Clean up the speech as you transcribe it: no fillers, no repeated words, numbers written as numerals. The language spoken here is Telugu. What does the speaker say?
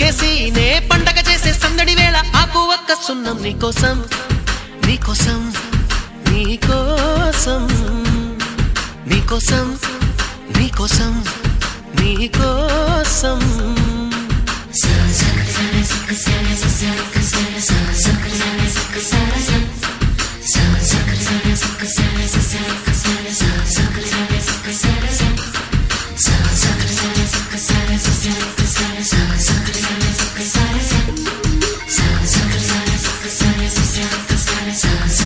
వేసి నే పండగ చేసే సందడి వేళ ఆకు ఒక్క సున్నం నీకోసం నీకోసం నీకోసం నీకోసం నీకోసం నీకోసం sa sa sa sa sa sa sa sa sa sa sa sa